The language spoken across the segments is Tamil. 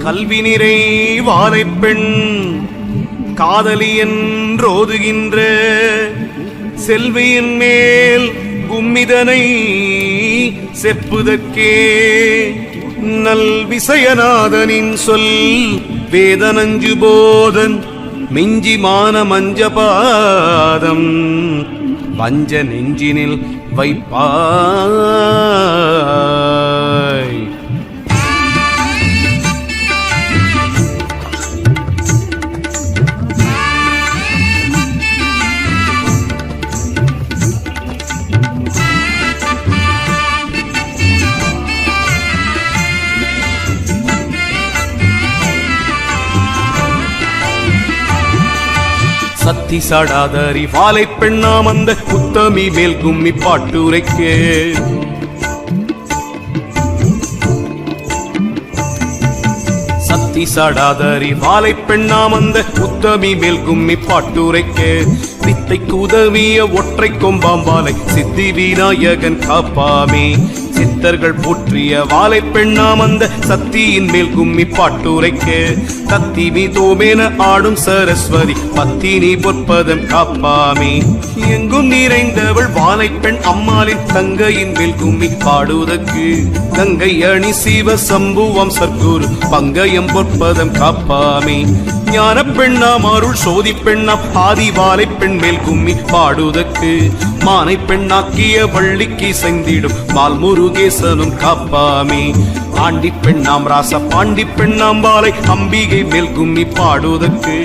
கல்வி நிறை வாழைப்பெண் காதலி என்றோதுகின்ற செல்வியின் மேல் கும்மிதனை செப்புதற்கே நல் விசயநாதனின் சொல் வேதனஞ்சு போதன் மிஞ்சிமான மஞ்சபாதம் வஞ்ச நெஞ்சினில் வைப்பாய். சத்தி சாடாதறி வாழை பெண்ணாம் அந்த உத்தமி மேல் கும்மி பாட்டுரைக்கு சத்தி சாடாதறி வாழை பெண்ணாம் அந்த உத்தமி மேல் கும்மி பாட்டுரைக்கு வித்தைக்கு உதவிய ஒற்றை கொம்பாம்பாலை சித்தி விநாயகன் காப்பாமே. சித்தர்கள் போற்றிய வாழை பெண்ணாம் அந்த சத்தியின் மேல் கும்மி பாட்டுரைக்கு கத்தி மீதோமேன ஆடும் சரஸ்வதி பத்தினி பொற்பதம் காப்பாமே. எங்கும் நிறைந்தவள் வாழை பெண் அம்மாளின் தங்கையின் மேல் கும்மி பாடுவதற்கு கங்கை அணி சிவ சம்புவம் சர்க்குரு பங்கயம் பொற்பதம் காப்பாமே. ஞான பெண்ணாம் அருள் சோதி பெண்ணாம் ஆதி வாழை பெண் மேல் கும்மி பாடுவதற்கு மானை பெண்ணாக்கிய வள்ளிக்கு செந்திடும் மால் முருகேசனும் காப்பாமே. ஆண்டி பெண்ணாம் ராச பாண்டி பெண்ணாம் வாழை அம்பிகை மேல் கும்மி பாடுவதற்கு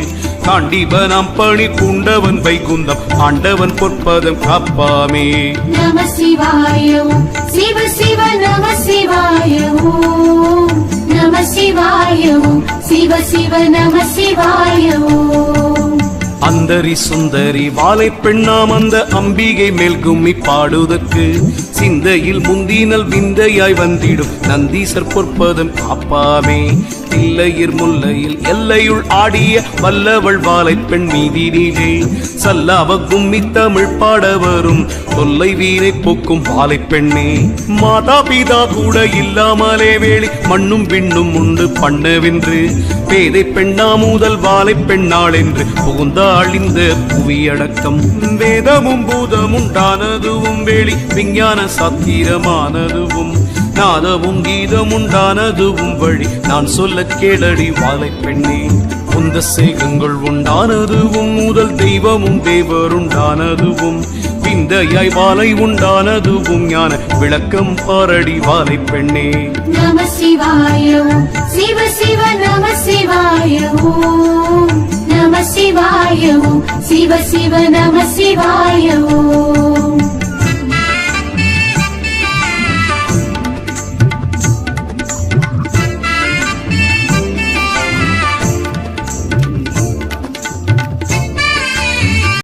காண்டிபனாம் பணி பூண்டவன் வைகுந்தம் ஆண்டவன் பொற்பதம் காப்பாமே. நம சிவாய சிவ சிவ நம சிவாய நம சிவாய சிவ சிவ நம சிவாய. அந்தரி சுந்தரி வாழை பெண்ணாம் அந்த அம்பிகை மேல் கும்மி பாடுவதற்கு சிந்தையில் முந்தினல் விந்தையாய் வந்திடும் நந்தீசர் பொற்பதம் காப்பாமே. இல்லையிர் முல்லையில் எல்லையுள் ஆடிய வல்லவள் வாழை பெண் மீதினிலே சல்லாவ கும்மி தமிழ் பாட வரும் தொல்லை வீரை போக்கும் வாழை பெண்ணே. மாதா பிதா கூட இல்லாமலே வேளி மண்ணும் விண்ணும் உண்டு பண்ணவென்று பேதை பெண்ணா முதல் வாழை பெண்ணாள் என்று புகுந்தாள் இந்த புவியடக்கம். வேதமும் பூதமும் உண்டானதுவும் வேளி விஞ்ஞான சாத்திரமானதுவும் நாதமும் கீதம் உண்டானதுவும் வழி நான் சொல்ல கேளடி வாழை பெண்ணே. உந்த சேகங்கள் உண்டானதுவும் முதல் தெய்வமும் தேவருண்டானதுவும் விந்தையாய் வாழை உண்டானதுவும் ஞான விளக்கம் பாரடி வாழை பெண்ணே. நம சிவாய சிவ சிவ நம சிவாய நம சிவாய சிவ சிவ நம சிவாய.